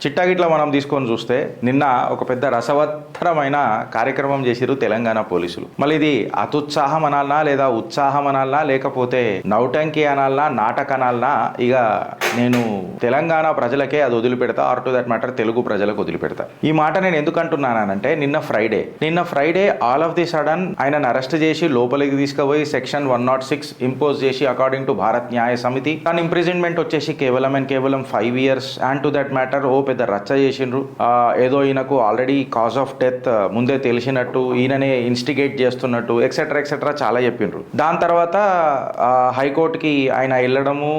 చిట్టాగిట్లా మనం తీసుకొని చూస్తే నిన్న ఒక పెద్ద రసవత్తరమైన కార్యక్రమం చేసిరు తెలంగాణ పోలీసులు. మళ్ళీ ఇది అతుత్సాహం అనాలనా లేదా ఉత్సాహం అనాలనా లేకపోతే నౌటంకి అనాలనా నాటక అనాలనా, ఇక నేను తెలంగాణ ప్రజలకే అది వదిలిపెడతా, or to that matter Telugu ప్రజలకు వదిలిపెడతా. ఈ మాట నేను ఎందుకు అంటున్నానంటే నిన్న Friday all of the sudden ఆయనను అరెస్ట్ చేసి లోపలికి తీసుకుపోయి సెక్షన్ 106 ఇంపోజ్ చేసి అకార్డింగ్ టు భారత్ న్యాయ సమితి దాని ఇంప్రిజన్మెంట్ వచ్చేసి కేవలం 5 years and to that matter పెద్ద రచ్చ చేసిండ్రు. ఏదో ఈయనకు ఆల్రెడీ కాజ్ ఆఫ్ డెత్ ముందే తెలిసినట్టు, ఈయననే ఇన్స్టిగేట్ చేస్తున్నట్టు ఎక్సెట్రా చాలా చెప్పిండ్రు. దాని తర్వాత హైకోర్టుకి ఆయన వెళ్ళడము,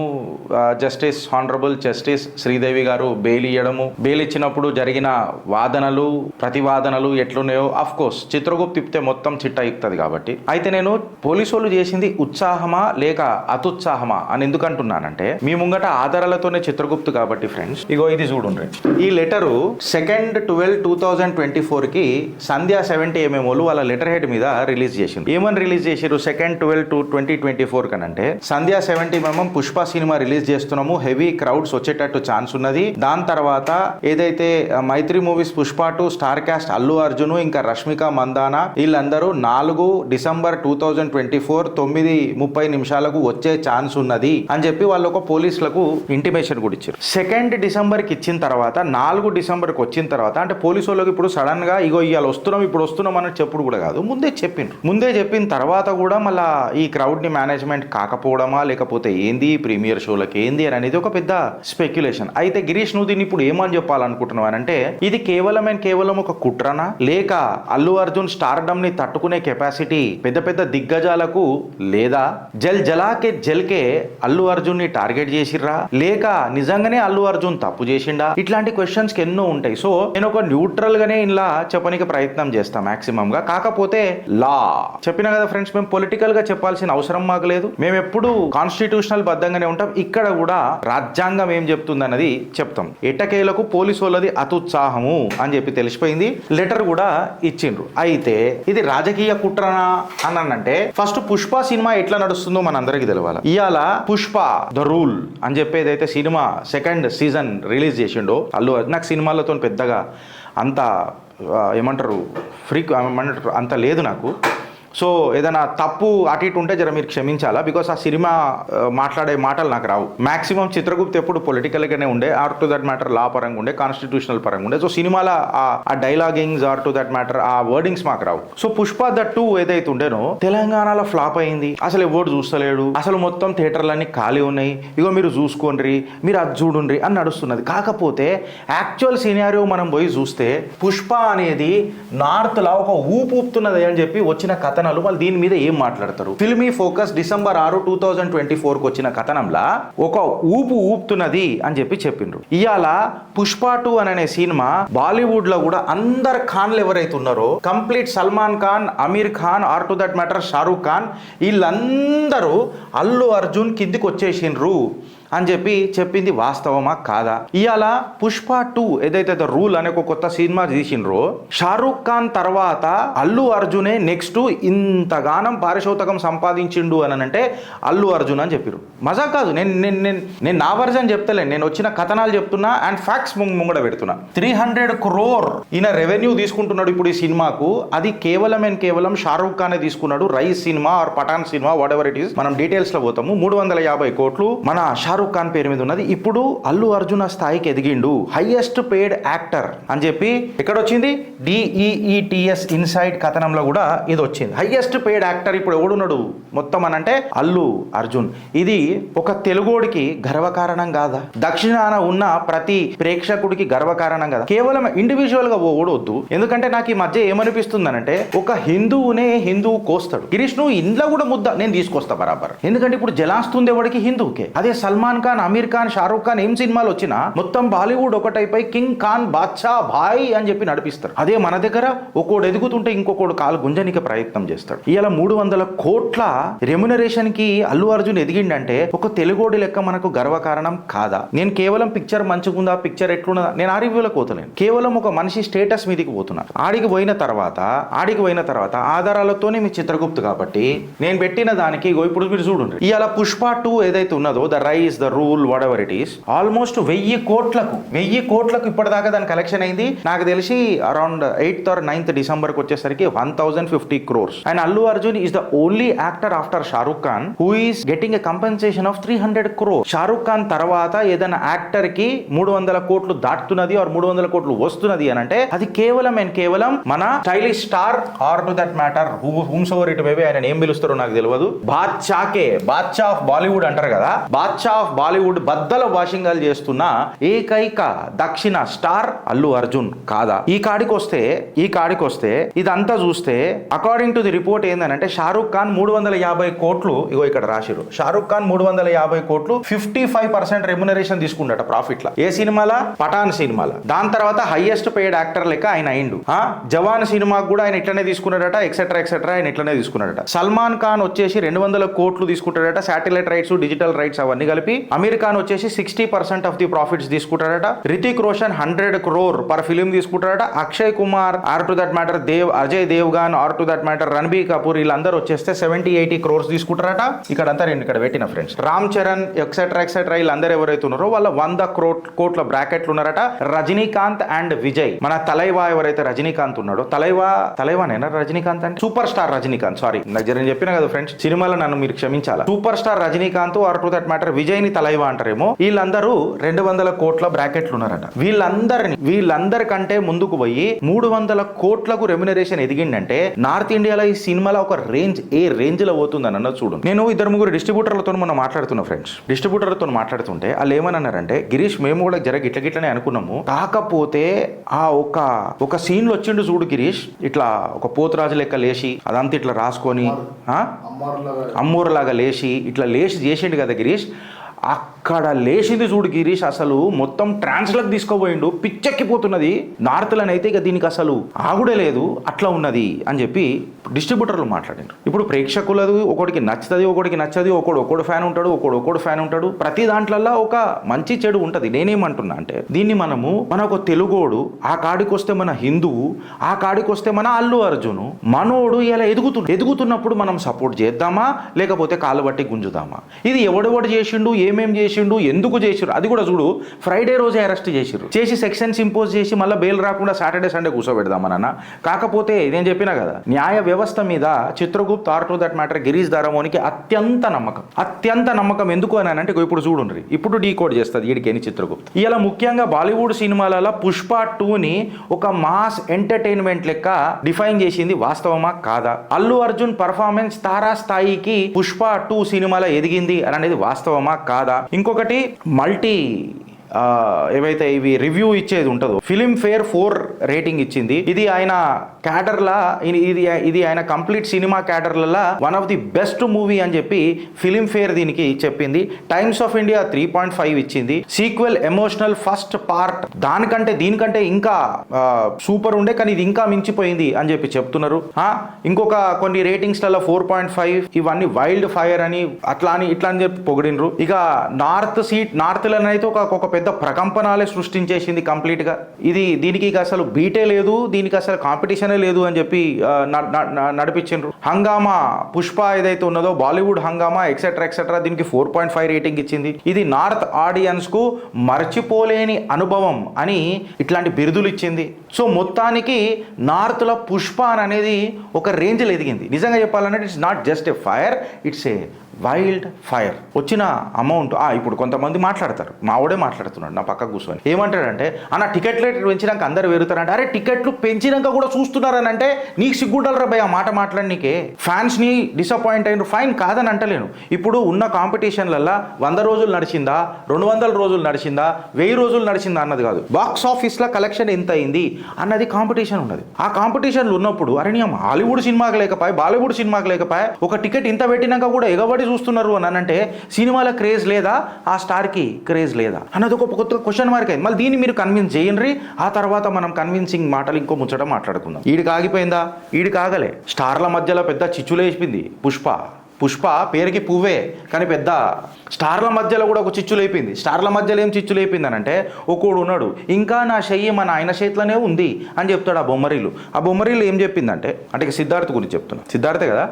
జస్టిస్ హానరబుల్ జస్టిస్ శ్రీదేవి గారు బెయిల్ ఇవ్వడము, బెయిల్ ఇచ్చినప్పుడు జరిగిన వాదనలు ప్రతివాదనలు ఎట్లున్నాయో అఫ్ కోర్స్ చిత్రగుప్త తిప్పితే మొత్తం చిట్ట ఇస్తుంది కాబట్టి. అయితే నేను పోలీసు వాళ్ళు చేసింది ఉత్సాహమా లేక అతుత్సాహమా అని ఎందుకు అంటున్నానంటే మీ ముంగట ఆధారాలతోనే చిత్రగుప్తు కాబట్టి ఫ్రెండ్స్. ఇగో ఇది చూడండి, ఈ లెటరు 2/12/2024 కి సంధ్యా 70mm వాళ్ళ లెటర్ హెడ్ మీద రిలీజ్ చేసింది. ఏమని రిలీజ్ చేసారు 2/12/2024 కనంటే, Sandhya 70mm Pushpa cinema release చేస్తున్నాము, హెవీ క్రౌడ్స్ వచ్చేటట్టు ఛాన్స్ ఉన్నది. దాని తర్వాత ఏదైతే Mythri movies Pushpa 2 star cast Allu Arjun ఇంకా రష్మిక మందానా వీళ్ళందరూ 4 డిసెంబర్ 2024 9:30 వచ్చే ఛాన్స్ ఉన్నది అని చెప్పి వాళ్ళు ఒక పోలీసులకు ఇంటిమేషన్ కూడా ఇచ్చారు. 2 డిసెంబర్కి ఇచ్చిన తర్వాత 4 డిసెంబర్కి వచ్చిన తర్వాత అంటే పోలీసు వాళ్ళకి ఇప్పుడు సడన్ గా ఇగో ఇవాళ వస్తున్నాం అని చెప్పుడు కూడా కాదు, ముందే చెప్పిన తర్వాత కూడా మళ్ళా ఈ క్రౌడ్ ని మేనేజ్మెంట్ కాకపోవడమా లేకపోతే ఏంది ప్రీమియర్ షోలకి ఏంది అని అనేది ఒక పెద్ద స్పెక్యులేషన్. అయితే గిరీష్ నువ్వు దీన్ని ఇప్పుడు ఏమని చెప్పాలనుకుంటున్నావు అంటే ఇది కేవలం ఒక కుట్రనా లేక అల్లు అర్జున్ స్టార్డమ్ ని తట్టుకునే కెపాసిటీ పెద్ద దిగ్గజాలకు లేదా జల్కే అల్లు అర్జున్ ని టార్గెట్ చేసిర్రా లేక నిజంగానే అల్లు అర్జున్ తప్పు చేసిండా? ఇట్లాంటి క్వశ్చన్స్ కి ఎన్నో ఉంటాయి. సో నేను ఒక న్యూట్రల్ గానే ఇలా చెప్పడానికి ప్రయత్నం చేస్తాం మాక్సిమం గా. కాకపోతే లా చెప్పినా కదా ఫ్రెండ్స్, మేము పొలిటికల్ గా చెప్పాల్సిన అవసరం మాకు లేదు. మేము ఎప్పుడు కాన్స్టిట్యూషనల్ బద్దంగానే ఉంటాం. ఇక్కడ కూడా రాజ్యాంగం ఏం చెప్తుంది అన్నది చెప్తాం. ఎట్టకేలకు పోలీసు వాళ్ళది అతుత్సాహము అని చెప్పి తెలిసిపోయింది, లెటర్ కూడా ఇచ్చిండ్రు. అయితే ఇది రాజకీయ కుట్రనా అని అంటే ఫస్ట్ పుష్ప సినిమా ఎట్లా నడుస్తుందో మనందరికీ తెలవాలి. ఇవాళ పుష్ప ద రూల్ అని చెప్పేదైతే సినిమా 2nd సీజన్ రిలీజ్ చేసిండో అల్లు, నాకు సినిమాలతో పెద్దగా అంత ఏమంటారు అంత లేదు నాకు. సో ఏదైనా తప్పు అటు ఇటు ఉంటే జర మీరు క్షమించాలా, బికాస్ ఆ సినిమా మాట్లాడే మాటలు నాకు రావు. మాక్సిమం చిత్రగుప్త ఎప్పుడు పొలిటికల్గానే ఉండే, ఆర్ టు దట్ మ్యాటర్ లా పరంగా ఉండే, కాన్స్టిట్యూషనల్ పరంగా ఉండే. సో సినిమాల ఆ డైలాగింగ్స్ ఆర్ టు దట్ మ్యాటర్ ఆ వర్డింగ్స్ మాకు రావు. సో పుష్ప ద 2 ఏదైతే ఉండేనో తెలంగాణలో ఫ్లాప్ అయింది, అసలు ఎవరు చూస్తలేడు, అసలు మొత్తం థియేటర్లన్నీ ఖాళీ ఉన్నాయి, ఇగో మీరు చూసుకోండి, మీరు అది చూడండి అని నడుస్తున్నది. కాకపోతే యాక్చువల్ సినారియో మనం పోయి చూస్తే పుష్ప అనేది నార్త్ లా ఒక ఊపుతున్నది అని చెప్పి వచ్చిన కథ వాళ్ళు దీని మీద ఏం మాట్లాడతారు. ఫిల్మీ ఫోకస్ డిసెంబర్ 6, 2024 వచ్చిన కథనంలా ఒక ఊపుతున్నది అని చెప్పి చెప్పిండ్రు. ఇవాళ పుష్ప 2 అనే సినిమా బాలీవుడ్ లో కూడా అందరు ఖాన్లు ఎవరైతే ఉన్నారో complete Salman Khan, Aamir Khan, or to that matter Shahrukh Khan వీళ్ళందరూ అల్లు అర్జున్ కిందికి వచ్చేసిండ్రు అని చెప్పి చెప్పింది వాస్తవమా కాదా? ఇవాళ పుష్ప 2 ఏదైతే రూల్ అనే ఒక కొత్త సినిమా తీసిండ్రో షారూక్ ఖాన్ తర్వాత అల్లు అర్జునే నెక్స్ట్ ఇంతగానం పారితోషికం సంపాదించిండు అని అంటే అల్లు అర్జున్ అని చెప్పారు. మజా కాదు, నేను నా వర్జన్ చెప్తలేను, నేను వచ్చిన కథనాలు చెప్తున్నా అండ్ ఫ్యాక్ట్స్ ముంగడ పెడుతున్నా. 300 crore ఈయన రెవెన్యూ తీసుకుంటున్నాడు ఇప్పుడు ఈ సినిమాకు. అది కేవలం షారూక్ ఖానే తీసుకున్నాడు. Raees cinema or Pathaan cinema whatever it is, మనం డీటెయిల్స్ లో పోతాము. 350 కోట్లు మన షారూక్ ఖాన్ పేరు మీద ఉన్నది. ఇప్పుడు అల్లు అర్జున్ ఆ స్థాయికి ఎదిగిండు, హైయెస్ట్ పెయిడ్ యాక్టర్ అని చెప్పి ఎక్కడ వచ్చింది DEETS ఇన్సైడ్ కథనంలో కూడా ఇది వచ్చింది. హైయెస్ట్ పెయిడ్ యాక్టర్ ఇప్పుడు ఎవడున్నాడు మొత్తం అని అంటే అల్లు అర్జున్. ఇది ఒక తెలుగోడికి గర్వకారణం కాదా? దక్షిణాన ఉన్న ప్రతి ప్రేక్షకుడికి గర్వకారణం కదా? కేవలం ఇండివిజువల్ గా ఓడవద్దు. ఎందుకంటే నాకు ఈ మధ్య ఏమనిపిస్తుందనంటే ఒక హిందువు కోస్తాడు, గిరీష్ నువ్వు ఇంట్లో కూడా ముద్ద నేను తీసుకొస్తా బరాబర్. ఎందుకంటే ఇప్పుడు జలాస్తుంది ఎవడికి? హిందువుకే. అదే సల్మాన్ ఖాన్, అమీర్ ఖాన్, షారూక్ ఖాన్ ఏం సినిమాలు వచ్చినా మొత్తం బాలీవుడ్ ఒకటైపై కింగ్ ఖాన్, బాద్షా, భాయ్ అని చెప్పి నడిపిస్తారు. అదే మన దగ్గర ఒక్కోడు ఎదుగుతుంటే ఇంకొకడు కాలు గుంజనిక ప్రయత్నం చేస్తాడు. ఇలా 300 కోట్ల రెమ్యునరేషన్ కి అల్లు అర్జున్ ఎదిగిండంటే ఒక తెలుగోడి లెక్క మనకు గర్వకారణం కాదా? నేను కేవలం పిక్చర్ మంచిగుందా, పిక్చర్ ఎట్లున్నదా నేను ఆ రివ్యూలకు పోతలేను. కేవలం ఒక మనిషి స్టేటస్ మీదకి పోతున్నా. ఆడికి పోయిన తర్వాత ఆధారాలతోనే మీ చిత్రగుప్తు కాబట్టి నేను పెట్టిన దానికి ఇప్పుడు మీరు చూడండి. ఇవాళ పుష్ప 2 ఏదైతే ఉన్నదో the rise is the rule whatever it is, almost 1000 కోట్లకు ఇప్పటిదాకా దాని కలెక్షన్ అయింది. నాకు తెలిసి around 8th or 9th December కి వచ్చేసరికి 1050 crores. And Allu Arjun is the only actor after Shahrukh Khan who is getting a compensation of 300 crores. Shahrukh Khan తర్వాత ఏదైనా యాక్టర్ కి 300 కోట్లు దాటుతున్నది ఆర్ 300 కోట్లు వస్తున్నది అని అంటే అది కేవలం మన stylish star or to that matter whomsoever it may be ఆయన ఏం పిలుస్తారో నాకు తెలియదు, బాద్షా ఆఫ్ బాలీవుడ్ అంటారు కదా, బాద్షా ఆఫ్ బాలీవుడ్ బద్దల వాషింగాలు చేస్తున్న ఏకైక దక్షిణ స్టార్ అల్లు అర్జున్ కాదా? ఈ కాడికి వస్తే ఇదంతా చూస్తే అకార్డింగ్ టు ది రిపోర్ట్ ఏంటంటే షారూక్ ఖాన్ 350 కోట్లు, ఇగో ఇక్కడ రాసిరు, షారూక్ ఖాన్ 350 కోట్లు 55% రెమ్యునరేషన్ తీసుకుంటాట ప్రాఫిట్ లా. ఏ సినిమాలా? పఠాన్ సినిమాలా. దాని తర్వాత హైయెస్ట్ పెయిడ్ యాక్టర్ లెక్క ఆయన అయిండు. జవాన్ సినిమాకు కూడా ఆయన ఇట్లనే తీసుకున్నాడట, ఎక్సెట్రా ఆయన ఇట్లనే తీసుకున్నాడట. సల్మాన్ ఖాన్ వచ్చేసి 200 కోట్లు తీసుకుంటాడట, శాటిలైట్ రైట్స్, డిజిటల్ రైట్స్ అవన్నీ కలిపి. అమీర్ ఖాన్ వచ్చేసి 60% ఆఫ్ ది ప్రాఫిట్స్ తీసుకుంటాడట. Hrithik Roshan 100 crore per film తీసుకుంటాడట. Akshay Kumar or to that matter Ajay Devgan or to that matter Ranbir Kapoor వీళ్ళందరూ వచ్చేస్తే 70-80 crores తీసుకుంటారట. ఇక్కడంతా నేను ఇక్కడ పెట్టిన ఫ్రెండ్స్, రామ్ చరణ్ ఎక్సెట్రా వీళ్ళందరూ ఎవరైతే ఉన్నారో వాళ్ళ 100 కోట్ల బ్రాకెట్లు ఉన్నారట. రజనీకాంత్ అండ్ విజయ్, మన తలైవా ఎవరైతే రజనీకాంత్ ఉన్నాడో, తలైవానేనా రజనీకాంత్ అంటే సూపర్ స్టార్ రజనీకాంత్, సారీ నాకు నేను చెప్పిన కదా ఫ్రెండ్స్, సినిమాలో నన్ను మీరు క్షమించాలా. Super star Rajinikanth or to that matter Vijay ని తలైవా అంటారేమో. వీళ్ళందరూ 200 కోట్ల బ్రాకెట్లు ఉన్నారట. వీళ్ళందరికంటే ముందుకు పోయి 300 కోట్లకు రెమ్యునరేషన్ ఎదిగిందంటే నార్త్ ఇండియాలో ఈ సినిమాలో ఒక రేంజ్ ఏ రేంజ్ లో పోతుందని అన్నది చూడు. నేను 2-3 డిస్ట్రిబ్యూటర్లతో మనం మాట్లాడుతున్నా ఫ్రెండ్స్, డిస్ట్రిబ్యూటర్లతో మాట్లాడుతుంటే వాళ్ళు ఏమన్నారంటే, గిరీష్ మేము కూడా గిట్లనే అనుకున్నాము, కాకపోతే ఆ ఒక సీన్ లో వచ్చిండు చూడు గిరీష్, ఇట్లా ఒక పోతురాజు లెక్క లేచి అదంతా ఇట్లా రాసుకొని అమ్మూరలాగా లేచి ఇట్లా చేసిండు కదా గిరీష్, అక్కడ లేచింది చూడు గిరీష్, అసలు మొత్తం ట్రాన్స్లకు తీసుకోబోయిండు, పిచ్చెక్కిపోతున్నది. నార్త్లనైతే ఇక దీనికి అసలు ఆగుడే లేదు, అట్లా ఉన్నది అని చెప్పి డిస్ట్రిబ్యూటర్లు మాట్లాడారు. ఇప్పుడు ప్రేక్షకులది ఒకడికి నచ్చుతుంది, ఒకడికి నచ్చది, ఒకడు ఫ్యాన్ ఉంటాడు, ఒకడు ఫ్యాన్ ఉంటాడు. ప్రతి దాంట్లల్లో ఒక మంచి చెడు ఉంటుంది. నేనేమంటున్నా అంటే దీన్ని మన ఒక తెలుగోడు, ఆ కాడికి వస్తే మన హిందువు, ఆ కాడికి వస్తే మన అల్లు అర్జును, మనోడు ఇలా ఎదుగుతున్నప్పుడు మనం సపోర్ట్ చేద్దామా లేకపోతే కాలు బట్టి గుంజుదామా? ఇది ఎవడెవడు చేసిండు, ఏమేం చేసిండు, ఎందుకు చేసిరు అది కూడా చూడు. ఫ్రైడే రోజే అరెస్ట్ చేసి సెక్షన్స్ ఇంపోజ్ చేసి మళ్ళీ బెయిల్ రాకుండా సాటర్డే సండే కూర్చోబెడదామన్న. కాకపోతే నేను చెప్పినా కదా, న్యాయ వ్యవస్థ మీద Chitragupt or to that matter Girish దారమోనికి అత్యంత నమ్మకం. ఎందుకు అని అంటే ఇప్పుడు చూడండి, ఇప్పుడు డీకోడ్ చేస్తుంది ఈడికేని చిత్రగుప్త్. ఇలా ముఖ్యంగా బాలీవుడ్ సినిమాలలో పుష్ప 2ని ఒక మాస్ ఎంటర్టైన్మెంట్ లెక్క డిఫైన్ చేసింది వాస్తవమా కాదా? అల్లు అర్జున్ పర్ఫార్మెన్స్ తారా స్థాయికి పుష్ప 2 సినిమాలో ఎదిగింది అని అనేది వాస్తవమా కాదా? ఇంకొకటి మల్టీ ఏవైతే ఇవి రివ్యూ ఇచ్చేది ఉంటుందో, ఫిలిం ఫేర్ 4 రేటింగ్ ఇచ్చింది. ఇది ఆయన క్యాడర్లా, ఇది ఆయన కంప్లీట్ సినిమా క్యాడర్లలో one of the best movie అని చెప్పి ఫిలిం ఫేర్ దీనికి చెప్పింది. టైమ్స్ ఆఫ్ ఇండియా 3.5 ఇచ్చింది. సీక్వెల్ ఎమోషనల్ ఫస్ట్ పార్ట్ దీనికంటే ఇంకా సూపర్ ఉండే, కానీ ఇది ఇంకా మించిపోయింది అని చెప్పి చెప్తున్నారు. ఇంకొక కొన్ని రేటింగ్స్లలో 4.5 ఇవన్నీ వైల్డ్ ఫైర్ అని ఇట్లా అని చెప్పి పొగిడినరు. ఇక నార్త్లనైతే ఒక పెద్ద ప్రకంపనాలే సృష్టించేసింది కంప్లీట్ గా. దీనికి అసలు బీటే లేదు, దీనికి అసలు కాంపిటీషనే లేదు అని చెప్పి నడిపించిండ్రు. హంగామా పుష్ప ఏదైతే ఉన్నదో బాలీవుడ్ హంగామా ఎక్సెట్రా దీనికి 4.5 రేటింగ్ ఇచ్చింది. ఇది నార్త్ ఆడియన్స్ కు మర్చిపోలేని అనుభవం అని ఇట్లాంటి బిరుదులు ఇచ్చింది. సో మొత్తానికి నార్త్ లో పుష్ప అనేది ఒక రేంజ్ లో ఎదిగింది. నిజంగా చెప్పాలంటే it's not just a fire, it's a wild fire. వచ్చిన అమౌంట్ ఇప్పుడు కొంతమంది మాట్లాడతారు, మావాడే మాట్లాడుతున్నాడు నా పక్క కూర్చొని, ఏమంటాడంటే అన్న టికెట్ రేట్ పెంచినాక అందరు వెరుగుతారంటే, అరే టికెట్లు పెంచినాక కూడా చూస్తున్నారని అంటే నీకు సిగ్గుండాలరా భయ్ ఆ మాట మాట్లాడనీకే. ఫ్యాన్స్ ని డిసప్పాయింట్ అయిన ఫైన్ కాదని అంటలేను. ఇప్పుడు ఉన్న కాంపిటీషన్లల్లో 100 రోజులు నడిచిందా, 200 రోజులు నడిచిందా, 1000 రోజులు నడిచిందా అన్నది కాదు, బాక్స్ ఆఫీస్ లో కలెక్షన్ ఎంత అయింది అన్నది కాంపిటీషన్ ఉన్నది. ఆ కాంపిటీషన్లు ఉన్నప్పుడు అరే నీ హాలీవుడ్ సినిమాకి లేకపోయి, బాలీవుడ్ సినిమాకి లేకపోయి, ఒక టికెట్ ఇంత పెట్టినాక కూడా ఎగబడి చూస్తున్నారు అని అంటే సినిమాల క్రేజ్ లేదా, ఆ స్టార్ కి క్రేజ్ లేదా అన్నది ఒక కొత్త క్వశ్చన్ మార్క్ అయింది. మళ్ళీ దీన్ని మీరు కన్విన్స్ చేయండి, ఆ తర్వాత మనం కన్విన్సింగ్ మాటలు ఇంకో ముచ్చట మాట్లాడుకుందాం. ఈడికి ఆగిపోయిందా? ఈడికి ఆగలే. స్టార్ల మధ్యలో పెద్ద చిచ్చులేసిపోయింది పుష్ప పేరుకి పువ్వే, కానీ పెద్ద స్టార్ల మధ్యలో కూడా ఒక చిచ్చులైపోయింది. స్టార్ల మధ్యలో ఏం చిచ్చులైపోయింది అని అంటే, ఒకడు ఉన్నాడు ఇంకా నా చెయ్యి మన ఆయన చేతిలోనే ఉంది అని చెప్తాడు ఆ బొమ్మరీలు ఏం చెప్పిందంటే, అంటే సిద్ధార్థ్ గురించి చెప్తున్నా, సిద్ధార్థే కదా,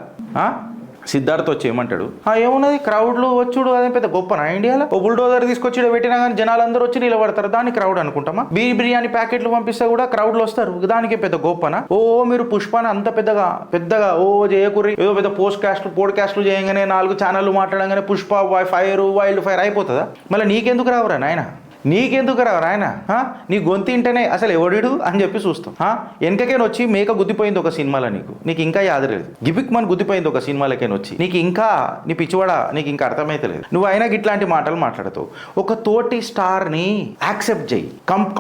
సిద్ధార్థ్ వచ్చి ఏమంటాడు, ఏమున్నది క్రౌడ్లు వచ్చుడు అదే పెద్ద గొప్పనా ఇండియాలో? ఓ బుల్డోజర్ తీసుకొచ్చి పెట్టినా కానీ జనాలు అందరూ వచ్చి నిలబడతారు, దాన్ని క్రౌడ్ అనుకుంటామా? బిర్యానీ ప్యాకెట్లు పంపిస్తే కూడా క్రౌడ్లు వస్తారు, దానికి పెద్ద గొప్పనా? మీరు పుష్పాన్ని అంత పెద్దగా చేయకుర్రి, ఏదో పెద్ద పోడ్కాస్ట్లు చేయగానే 4 ఛానళ్ళు మాట్లాడగానే పుష్ప వైల్డ్ ఫైర్ అయిపోతుందా? మళ్ళీ నీకెందుకు రావురా నాయన? నీకెందుకు రావు ఆయన? నీ గొంతు ఇంటనే అసలు ఎవడిడు అని చెప్పి చూస్తాం. వెనకకేను వచ్చి మేక గుద్దిపోయింది ఒక సినిమాలో, నీకు ఇంకా యాదలేదు. గిబిక్ మన్ గుద్దిపోయింది ఒక సినిమాలకేను వచ్చి, నీకు ఇంకా నీ పిచ్చివాడ నీకు ఇంకా అర్థమైతే లేదు. నువ్వు అయినా ఇట్లాంటి మాటలు మాట్లాడుతావు. ఒక తోటి స్టార్ని యాక్సెప్ట్ చేయి,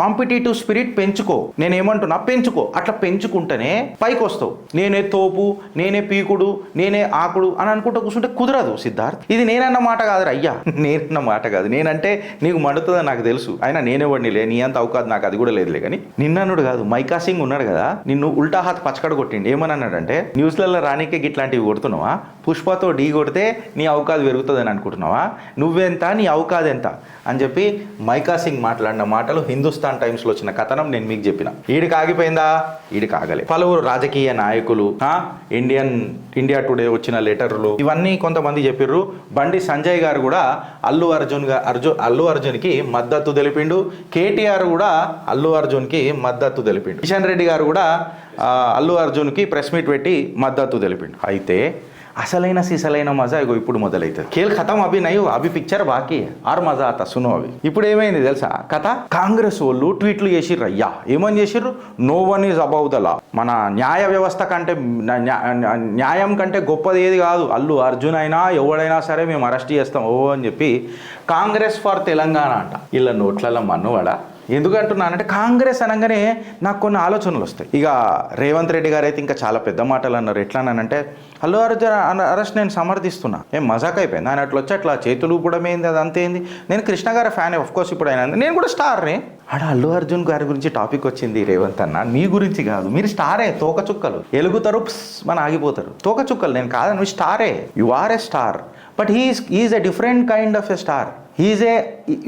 కాంపిటేటివ్ స్పిరిట్ పెంచుకో. నేనేమంటున్నా, పెంచుకో. అట్లా పెంచుకుంటేనే పైకి వస్తావు. నేనే తోపు, నేనే పీకుడు, నేనే ఆకుడు అని అనుకుంటూ కూర్చుంటే కుదరదు సిద్ధార్థ్. ఇది నేనన్న మాట కాదురా అయ్యా, నేనన్న మాట కాదు. నేనంటే నీకు మండుతుందని నాకు తెలుసు, అయినా నేనేవాడిని లే, నీ అంత అవకాశం నాకు అది కూడా లేదులే. కానీ నిన్నన్నాడు కాదు, మైకా సింగ్ ఉన్నాడు కదా, నిన్ను ఉల్టా హాత్ పచ్చకడ కొట్టిండి. ఏమని అన్నాడంటే, న్యూస్లలో రానికే ఇట్లాంటివి కొడుతున్నావా? పుష్పతో ఢీ కొడితే నీ అవకాశం పెరుగుతుందని అనుకుంటున్నావా? నువ్వెంత, నీ అవకాశం ఎంత అని చెప్పి మైకా సింగ్ మాట్లాడిన మాటలు హిందుస్థాన్ టైమ్స్లో వచ్చిన కథనం నేను మీకు చెప్పిన. ఈడికి ఆగిపోయిందా? ఈడికి ఆగలే. పలువురు రాజకీయ నాయకులు, ఇండియా టుడే వచ్చిన లెటర్లు, ఇవన్నీ కొంతమంది చెప్పిర్రు. బండి సంజయ్ గారు కూడా అల్లు అర్జున్కి మద్దతు తెలిపిండు. కేటీఆర్ కూడా అల్లు అర్జున్కి మద్దతు తెలిపిండు. కిషన్ రెడ్డి గారు కూడా అల్లు అర్జున్కి ప్రెస్ మీట్ పెట్టి మద్దతు తెలిపిండు. అయితే అసలైన సిసలైన మజా ఇగో ఇప్పుడు మొదలవుతుంది. ఖేల్ ఖతం అభి నయ్యో, అభి పిక్చర్ బాకీ ఆర్ మజా అత సునో అవి. ఇప్పుడు ఏమైంది తెలుసా కథ? కాంగ్రెస్ వాళ్ళు ట్వీట్లు చేసిర్రు. అయ్యా ఏమని చేసిర్రు? No one is above the law. మన న్యాయ వ్యవస్థ కంటే, న్యాయం కంటే గొప్పది ఏది కాదు. అల్లు అర్జున్ అయినా ఎవడైనా సరే మేము అరెస్ట్ చేస్తాం అని చెప్పి కాంగ్రెస్ ఫర్ తెలంగాణ అంట. ఇలా నోట్లలో మన్నువాడా? ఎందుకంటున్నానంటే, కాంగ్రెస్ అనగానే నాకు కొన్ని ఆలోచనలు వస్తాయి. ఇక రేవంత్ రెడ్డి గారు అయితే ఇంకా చాలా పెద్ద మాటలు అన్నారు. ఎట్లా అనంటే, అల్లు అర్జున్ అరెస్ట్ నేను సమర్థిస్తున్నా. ఏం మజాక్ అయిపోయింది ఆయన అట్లా వచ్చి అట్లా చేతులు ఊపడం ఏంది, అది అంతేంది? నేను కృష్ణ గారి ఫ్యాన్ ఆఫ్ కోర్స్, ఇప్పుడు ఆయన నేను కూడా స్టార్ని. అల్లు అర్జున్ గారి గురించి టాపిక్ వచ్చింది రేవంత్ అన్న, మీ గురించి కాదు. మీరు స్టారే, తోక చుక్కలు ఎలుగుతారు మన ఆగిపోతారు. తోక చుక్కలు నేను కాదు, నువ్వు స్టారే, you are a star, but he's a different kind of a star.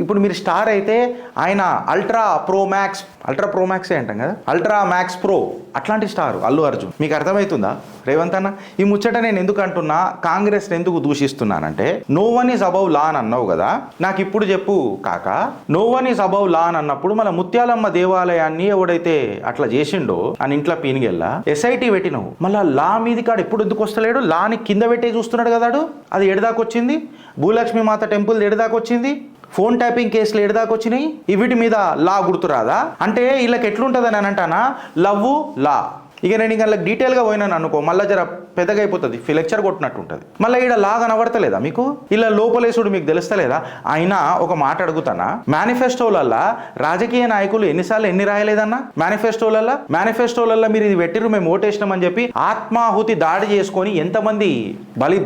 ఇప్పుడు మీరు స్టార్ అయితే ఆయన అల్ట్రా ప్రో మ్యాక్సే అంటాం కదా, అల్ట్రా మ్యాక్స్ ప్రో అట్లాంటి స్టార్ అల్లు అర్జున్. మీకు అర్థమవుతుందా రేవంత్ అన్న? ఈ ముచ్చట నేను ఎందుకు అంటున్నా, కాంగ్రెస్ ఎందుకు దూషిస్తున్నానంటే, నో వన్ ఈజ్ అబౌవ్ లా అని అన్నావు కదా, నాకు ఇప్పుడు చెప్పు కాక, నో వన్ ఈజ్ అబౌవ్ లా అని అన్నప్పుడు మన ముత్యాలమ్మ దేవాలయాన్ని ఎవడైతే అట్లా చేసిండో అని ఇంట్లో పీనిగెల్లా ఎస్ఐటీ పెట్టినావు, మళ్ళీ లా మీది కాడు ఎప్పుడు ఎందుకు వస్తలేడు? లాని కింద పెట్టే చూస్తున్నాడు కదాడు. అది ఎడదాకొచ్చింది. భూలక్ష్మి మాత టెంపుల్ ఎడదాకొచ్చింది. ఫోన్ ట్యాపింగ్ కేసులు ఎడదాకొచ్చినాయి. వీటి మీద లా గుర్తురాదా? అంటే వీళ్ళకి ఎట్లుంటుందని అని అంటానా, లవ్ లా. ఇక నేను ఇంకా డీటెయిల్గా పోయినాను అనుకో, మళ్ళీ జర పెద్దగా అయిపోతుంది, లెక్చర్ కొట్టినట్టు ఉంటుంది. మళ్ళీ ఈడ లా కనబడతలేదా మీకు? ఇలా లోపలేసుడు మీకు తెలుస్తలేదా? అయినా ఒక మాట అడుగుతానా, మేనిఫెస్టోలల్లా రాజకీయ నాయకులు ఎన్ని రాయలేదన్నా? మేనిఫెస్టోలల్లా మీరు ఇది పెట్టిరు మేము ఓటేసినామని చెప్పి ఆత్మాహుతి దాడి చేసుకొని ఎంతమంది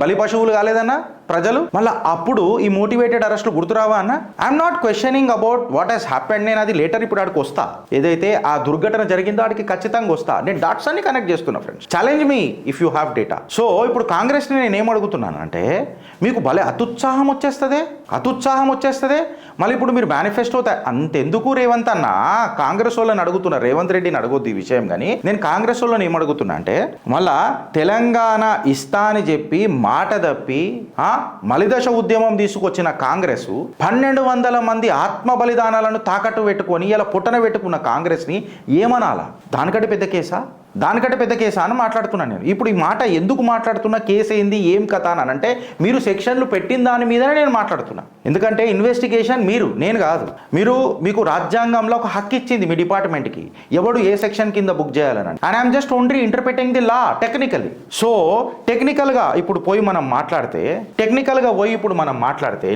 బలి పశువులు కాలేదన్నా ప్రజలు? మళ్ళీ అప్పుడు ఈ మోటివేటెడ్ అరెస్టులు గుర్తురావా అన్న? I'm not questioning about what he's happened. నేను అది లేటర్ ఇప్పుడు ఆడికి వస్తా, ఏదైతే ఆ దుర్ఘటన జరిగిందో ఆడికి ఖచ్చితంగా వస్తా. నేను డాట్స్ అన్ని కనెక్ట్ చేస్తున్నా friends. Challenge me if you have data. So ఇప్పుడు కాంగ్రెస్ని నేను ఏం అడుగుతున్నాను అంటే, మీకు భలే అత్యుత్సాహం వచ్చేస్తుంది. మళ్ళీ ఇప్పుడు మీరు మేనిఫెస్టో అంతెందుకు రేవంత్ అన్న? కాంగ్రెస్ వాళ్ళని అడుగుతున్నా, రేవంత్ రెడ్డిని అడగొద్దు ఈ విషయం. కానీ నేను కాంగ్రెస్ వాళ్ళని ఏమడుగుతున్నా అంటే, మళ్ళా తెలంగాణ ఇస్తా అని చెప్పి మాట తప్పి మలిదశ ఉద్యమం తీసుకొచ్చిన కాంగ్రెస్ 1200 మంది ఆత్మ బలిదానాలను తాకట్టు పెట్టుకొని ఇలా పుట్టన పెట్టుకున్న కాంగ్రెస్ని ఏమనాలా? దానికంటే పెద్ద కేసా అని మాట్లాడుతున్నాను నేను. ఇప్పుడు ఈ మాట ఎందుకు మాట్లాడుతున్నా, కేసు ఏంది, ఏం కథ అని అంటే, మీరు సెక్షన్లు పెట్టిన దాని మీదనే నేను మాట్లాడుతున్నా. ఎందుకంటే ఇన్వెస్టిగేషన్ నేను కాదు. మీకు రాజ్యాంగంలో ఒక హక్కు ఇచ్చింది మీ డిపార్ట్మెంట్కి, ఎవడు ఏ సెక్షన్ కింద బుక్ చేయాలని. And I'm just only interpreting the law technically. So టెక్నికల్గా ఇప్పుడు పోయి మనం మాట్లాడితే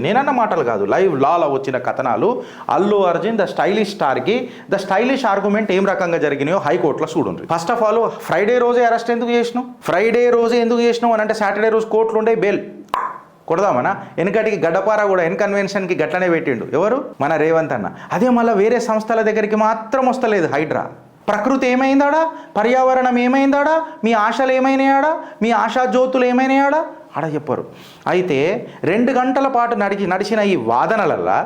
నేనన్న మాటలు కాదు, లైవ్ లాలో వచ్చిన కథనాలు. అల్లు అర్జున్ ద స్టైలిష్ స్టార్కి ద స్టైలిష్ ఆర్గ్యుమెంట్ ఏం రకంగా జరిగినాయో హైకోర్టులో చూడండి. ఫస్ట్ ఆఫ్ ఆల్, ఫ్రైడే రోజే అరెస్ట్ ఎందుకు చేసినావు అని అంటే, సాటర్డే రోజు కోర్టులు ఉండే బెయిల్ కొడదామనా? వెనకటికి గడ్డపార కూడా కన్వెన్షన్కి గట్లనే పెట్టిండు ఎవరు? మన రేవంత్ అన్న. అదే మళ్ళీ వేరే సంస్థల దగ్గరికి మాత్రం వస్తలేదు హైడ్రా. ప్రకృతి ఏమైందాడా? పర్యావరణం ఏమైందాడా? మీ ఆశలు ఏమైనాయాడా? మీ ఆశా జ్యోతులు ఏమైనాయాడా? ఆడ చెప్పరు. అయితే 2 గంటల పాటు నడిచిన ఈ వాదనలల్లా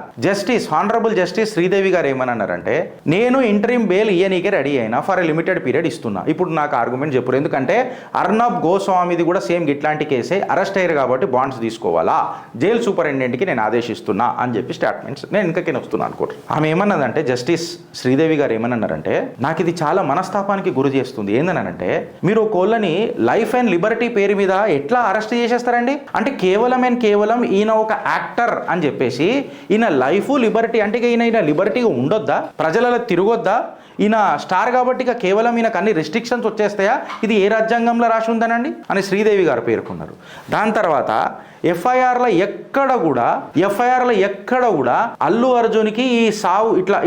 హానరబుల్ జస్టిస్ శ్రీదేవి గారు ఏమన్నారంటే, నేను ఇంటరిమ్ బెయిల్ ఇయ్యనీకే రెడీ అయినా ఫర్ ఎ లిమిటెడ్ పీరియడ్ ఇస్తున్నా. ఇప్పుడు నాకు ఆర్గ్యుమెంట్ చెప్పరు, ఎందుకంటే అర్నబ్ గోస్వామిది కూడా సేమ్ ఇట్లాంటి కేసే, అరెస్ట్ అయ్యారు కాబట్టి బాండ్స్ తీసుకోవాలా, జైలు సూపరింటెండెంట్కి నేను ఆదేశిస్తున్నా అని చెప్పి స్టేట్మెంట్స్ నేను ఇంకకే వస్తున్నా అనుకోరు. ఆమె ఏమన్నదంటే, జస్టిస్ శ్రీదేవి గారు ఏమన్నారంటే, నాకు ఇది చాలా మనస్తాపానికి గురి చేస్తుంది. ఏందనంటే, మీరు కోళ్ళని లైఫ్ అండ్ లిబర్టీ పేరు మీద ఎట్లా అరెస్ట్ చేసేస్తారండి? అంటే కేవలం ఈయన ఒక యాక్టర్ అని చెప్పేసి ఈయన లైఫ్ లిబర్టీ అంటే ఈయన లిబర్టీగా ఉండొద్దా? ప్రజలలో తిరగొద్దా? ఈయన స్టార్ కాబట్టి ఇక కేవలం ఈయనకు అన్ని రెస్ట్రిక్షన్స్ వచ్చేస్తాయా? ఇది ఏ రాజ్యాంగంలో రాసి ఉందనండి అని శ్రీదేవి గారు పేర్కొన్నారు. దాని తర్వాత ఎఫ్ఐఆర్లో ఎక్కడ కూడా అల్లు అర్జున్కి ఈ సావు ఇట్లా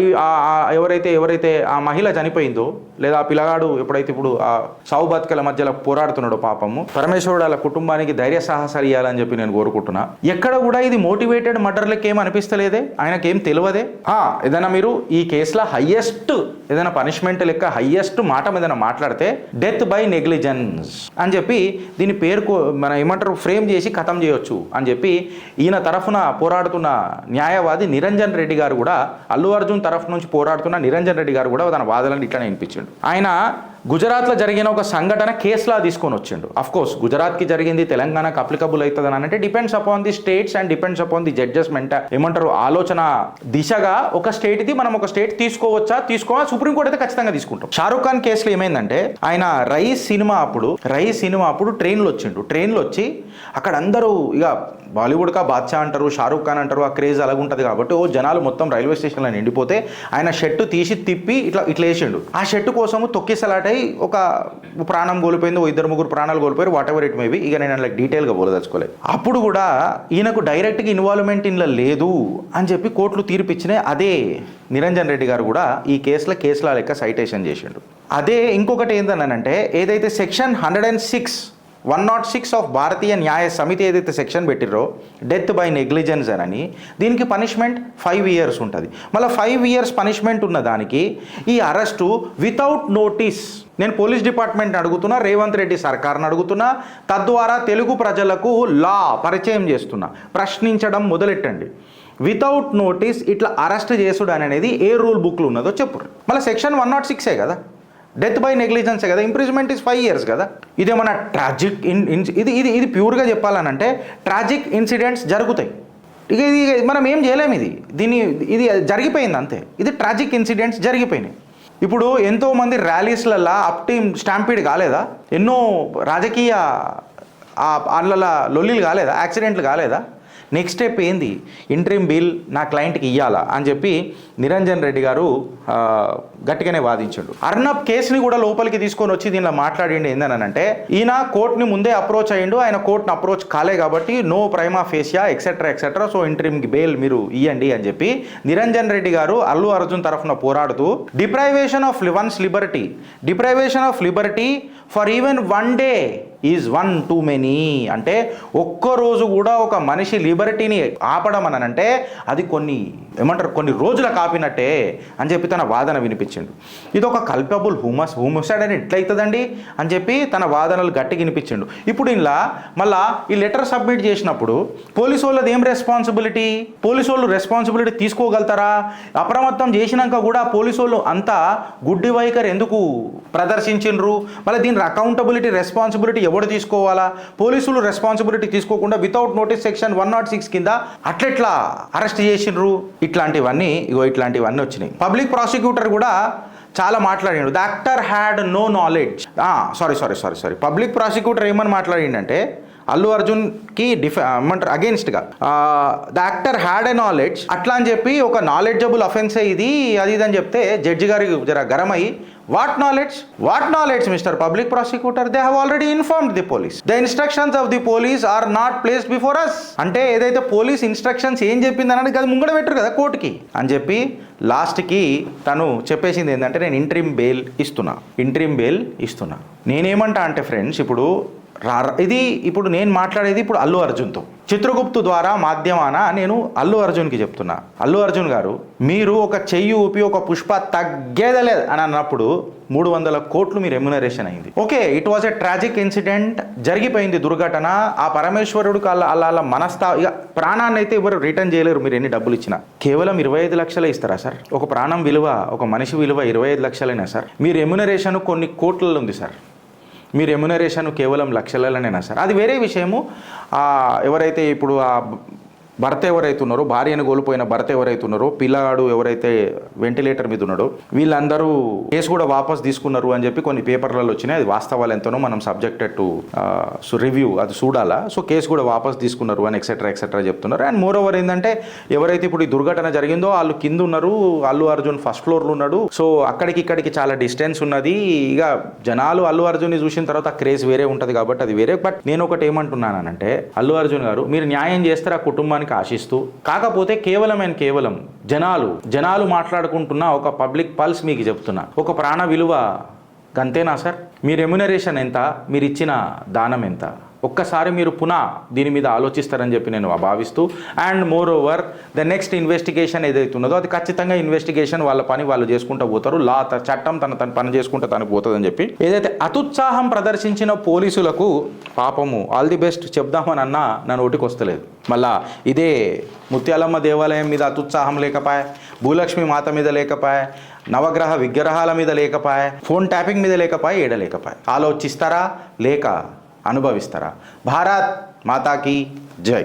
ఎవరైతే ఆ మహిళ చనిపోయిందో లేదా ఆ పిల్లగాడు ఎప్పుడైతే ఇప్పుడు ఆ సావు బతుకల మధ్యలో పోరాడుతున్నాడో పాపము, పరమేశ్వరుడు వాళ్ళ కుటుంబానికి ధైర్య సాహసాలు ఇవ్వాలని చెప్పి నేను కోరుకుంటున్నా. ఎక్కడ కూడా ఇది మోటివేటెడ్ మర్డర్లకి ఏం అనిపిస్తలేదే, ఆయనకేం తెలియదే. ఏదైనా మీరు ఈ కేసులో హయ్యెస్ట్ ఏదైనా పనిష్మెంట్ లెక్క హయ్యెస్ట్ మాట ఏదైనా మాట్లాడితే డెత్ బై నెగ్లిజెన్స్ అని చెప్పి దీని పేరు మన ఏమంటారు ఫ్రేమ్ చేసి ఖతం చేయొచ్చు అని చెప్పి ఈయన తరఫున పోరాడుతున్న న్యాయవాది నిరంజన్ రెడ్డి గారు కూడా, అల్లు అర్జున్ తరఫు నుంచి పోరాడుతున్న నిరంజన్ రెడ్డి గారు కూడా తన వాదనలు ఇట్లానే వినిపించిండు. ఆయన గుజరాత్లో జరిగిన ఒక సంఘటన కేసులా తీసుకొని వచ్చిండు. అఫ్కోర్స్ గుజరాత్కి జరిగింది తెలంగాణకు అప్లికబుల్ అవుతుంది అని అంటే depends upon the states and depends upon the judgement ఏమంటారు ఆలోచన దిశగా ఒక స్టేట్ది మనం ఒక స్టేట్ తీసుకోవాలి సుప్రీంకోర్టు అయితే ఖచ్చితంగా తీసుకుంటాం. షారూఖ్ ఖాన్ కేసులో ఏమైందంటే, ఆయన రైస్ సినిమా అప్పుడు ట్రైన్లో వచ్చి అక్కడ అందరూ ఇక బాలీవుడ్ కా బాద్షా అంటారు, షారూఖ్ ఖాన్ అంటారు, ఆ క్రేజ్ అలాగుంటుంది కాబట్టి జనాలు మొత్తం రైల్వే స్టేషన్లో నిండిపోతే ఆయన షర్టు తీసి తిప్పి ఇట్లా వేసిండు. ఆ షర్టు కోసము తొక్కిసలాటై ఒక ప్రాణం కోల్పోయింది, 2-3 ప్రాణాలు కోల్పోయారు, వాట్ ఎవర్ ఇట్ మేబీ. ఇక నేను డీటెయిల్గా పోలదలుచుకోలేదు. అప్పుడు కూడా ఈయనకు డైరెక్ట్గా ఇన్వాల్వ్మెంట్ ఇంట్లో లేదు అని చెప్పి కోర్టులు తీర్పిచ్చినాయి. అదే నిరంజన్ రెడ్డి గారు కూడా ఈ కేసుల లెక్క సైటేషన్ చేసిండు. అదే ఇంకొకటి ఏంటనంటే, ఏదైతే సెక్షన్ 106 ఆఫ్ భారతీయ న్యాయ సమితి ఏదైతే సెక్షన్ పెట్టిరో డెత్ బై నెగ్లిజెన్స్ అని, దీనికి పనిష్మెంట్ 5 years ఉంటుంది. మళ్ళీ 5 years పనిష్మెంట్ ఉన్న దానికి ఈ అరెస్టు వితౌట్ నోటీస్. నేను పోలీస్ డిపార్ట్మెంట్ అడుగుతున్నా, రేవంత్ రెడ్డి సర్కార్ని అడుగుతున్నా, తద్వారా తెలుగు ప్రజలకు లా పరిచయం చేస్తున్నా, ప్రశ్నించడం మొదలెట్టండి. వితౌట్ నోటీస్ ఇట్లా అరెస్ట్ చేసుడు అనేది ఏ రూల్ బుక్లో ఉన్నదో చెప్పు. మళ్ళీ సెక్షన్ 106 కదా, డెత్ బై నెగ్లిజెన్సే కదా, ఇంప్రిజ్మెంట్ ఇస్ 5 years కదా. ఇదేమన్నా ట్రాజిక్ ఇది ప్యూర్గా చెప్పాలనంటే ట్రాజిక్ ఇన్సిడెంట్స్ జరుగుతాయి. ఇక ఇది మనం ఏం చేయలేము, ఇది జరిగిపోయింది అంతే. ఇది ట్రాజిక్ ఇన్సిడెంట్స్ జరిగిపోయినాయి. ఇప్పుడు ఎంతోమంది ర్యాలీస్లల్లో అప్ టీమ్ స్టాంపీడ్ కాలేదా, ఎన్నో రాజకీయ వాళ్ళ లొల్లీలు కాలేదా, యాక్సిడెంట్లు కాలేదా? నెక్స్ట్ స్టెప్ ఏంది, ఇంటరిమ్ బిల్ నా క్లయింట్కి ఇవ్వాలా అని చెప్పి నిరంజన్ రెడ్డి గారు గట్టిగానే వాదించాడు. అర్నబ్ కేసుని కూడా లోపలికి తీసుకొని వచ్చి దీనిలో మాట్లాడిండి ఏందనంటే, ఈయన కోర్టుని ముందే అప్రోచ్ అయ్యిండు, ఆయన కోర్టుని అప్రోచ్ కాలే కాబట్టి no prima facie etcetera so interim bail మీరు ఇవ్వండి అని చెప్పి నిరంజన్ రెడ్డి గారు అల్లు అర్జున్ తరఫున పోరాడుతూ deprivation of Liberty for even 1 day is 1 too many. అంటే ఒక్కరోజు కూడా ఒక మనిషి లిబర్టీని ఆపడం అని అంటే అది కొన్ని రోజులకు ఆపినట్టే అని చెప్పి తన వాదన వినిపించిండు. ఇది ఒక కల్పబుల్ హూమసైడ్ అని ఎట్లయితుందండి అని చెప్పి తన వాదనలు గట్టిగా వినిపించిండు. ఇప్పుడు ఇలా మళ్ళా ఈ లెటర్ సబ్మిట్ చేసినప్పుడు పోలీసు వాళ్ళది ఏం రెస్పాన్సిబిలిటీ? పోలీసు వాళ్ళు రెస్పాన్సిబిలిటీ తీసుకోగలుగుతారా? అప్రమత్తం చేసినాక కూడా పోలీసు వాళ్ళు అంతా గుడ్డి వైఖరి ఎందుకు ప్రదర్శించిండ్రు? మళ్ళీ దీని అకౌంటబిలిటీ రెస్పాన్సిబిలిటీ ఎవరు తీసుకోవాలా? పోలీసులు రెస్పాన్సిబిలిటీ తీసుకోకుండా వితౌట్ నోటీస్ సెక్షన్ 106 కింద అట్లెట్లా అరెస్ట్ చేసిండ్రు? ఇట్లాంటివన్నీ వచ్చినాయి. పబ్లిక్ ప్రాసిక్యూటర్ కూడా చాలా మాట్లాడిండు. The actor had no knowledge. Sorry public prosecutor ఏమని మాట్లాడిండంటే, అల్లు అర్జున్కి ఏమంటారు అగేన్స్ట్గా the actor had a knowledge అట్లా అని చెప్పి ఒక నాలెడ్జబుల్ అఫెన్సే ఇది అది అని చెప్తే జడ్జి గారికి జర గరం అయ్యి, what knowledge Mr public prosecutor, they have already informed the police, the instructions of the police are not placed before us. అంటే ఏదైతే పోలీస్ ఇన్స్ట్రక్షన్స్ ఏం చెప్పిందని అది ముంగడ పెట్టరు కదా కోర్టుకి అని చెప్పి లాస్ట్కి తను చెప్పేసింది ఏంటంటే, నేను ఇంటరిమ్ బెయిల్ ఇస్తున్నా. నేనేమంటా అంటే ఫ్రెండ్స్, ఇప్పుడు ఇది ఇప్పుడు నేను మాట్లాడేది ఇప్పుడు అల్లు అర్జున్తో. చిత్రగుప్తు ద్వారా మాధ్యమాన నేను అల్లు అర్జున్కి చెప్తున్నా, అల్లు అర్జున్ గారు మీరు ఒక చెయ్యి ఊపి ఒక పుష్ప తగ్గేదలేదు అని అన్నప్పుడు 300 కోట్లు మీ రెమ్యునరేషన్ అయింది. Okay, it was a tragic incident, జరిగిపోయింది దుర్ఘటన. ఆ పరమేశ్వరుడు అలా ఇక ప్రాణాన్ని అయితే ఎవరు రిటర్న్ చేయలేరు మీరు ఎన్ని డబ్బులు ఇచ్చినా. కేవలం 25 లక్షలే ఇస్తారా సార్? ఒక ప్రాణం విలువ, ఒక మనిషి విలువ 25 లక్షలేనా సార్? మీ రెమ్యునరేషన్ కొన్ని కోట్లలో ఉంది సార్. మీ రెమ్యునరేషన్ కేవలం లక్షలలోనేనా సార్? అది వేరే విషయము. ఎవరైతే ఇప్పుడు ఆ భర్త ఎవరైతే ఉన్నారో, భార్యను కోల్పోయిన భర్త ఎవరైతే ఉన్నారో, పిల్లాడు ఎవరైతే వెంటిలేటర్ మీద ఉన్నాడో, వీళ్ళందరూ కేసు కూడా వాపస్ తీసుకున్నారు అని చెప్పి కొన్ని పేపర్లలో వచ్చినాయి. అది వాస్తవాలు ఎంతనో మనం సబ్జెక్టెడ్ టు రివ్యూ, అది చూడాలా. సో కేసు కూడా వాపస్ తీసుకున్నారు అని ఎక్సెట్రా చెప్తున్నారు. అండ్ మోర్ ఓవర్ ఏంటంటే ఎవరైతే ఇప్పుడు ఈ దుర్ఘటన జరిగిందో వాళ్ళు కింద ఉన్నారు, అల్లు అర్జున్ ఫస్ట్ ఫ్లోర్లో ఉన్నాడు. సో ఇక్కడికి చాలా డిస్టెన్స్ ఉన్నది. ఇక జనాలు అల్లు అర్జున్ని చూసిన తర్వాత క్రేజ్ వేరే ఉంటుంది కాబట్టి అది వేరే. బట్ నేను ఒకటి ఏమంటున్నానంటే, అల్లు అర్జున్ గారు మీరు న్యాయం చేస్తారు ఆ కుటుంబానికి ఆశిస్తూ, కాకపోతే కేవలం జనాలు మాట్లాడుకుంటున్న ఒక పబ్లిక్ పల్స్ మీకు చెప్తున్నా, ఒక ప్రాణ విలువ గంతేనా సార్? మీ రెమ్యునరేషన్ ఎంత? మీరు ఇచ్చిన దానం ఎంత? ఒక్కసారి మీరు పునః దీని మీద ఆలోచిస్తారని చెప్పి నేను భావిస్తూ, and more over the next investigation ఏదైతే ఉన్నదో అది ఖచ్చితంగా ఇన్వెస్టిగేషన్ వాళ్ళ పని వాళ్ళు చేసుకుంటూ పోతారు. చట్టం తన పని చేసుకుంటూ తనకు పోతుందని చెప్పి ఏదైతే అతుత్సాహం ప్రదర్శించిన పోలీసులకు పాపము ఆల్ ది బెస్ట్ చెప్దామని అన్నా నా నోటికి వస్తలేదు. మళ్ళా ఇదే ముత్యాలమ్మ దేవాలయం మీద అతుత్సాహం లేకపాయే, భూలక్ష్మి మాత మీద లేకపాయే, నవగ్రహ విగ్రహాల మీద లేకపాయే, ఫోన్ ట్యాపింగ్ మీద లేకపాయే, ఏడలేకపాయే. ఆలోచిస్తారా లేక అనుభవిస్తారా? భారత్ మాతాకి జై.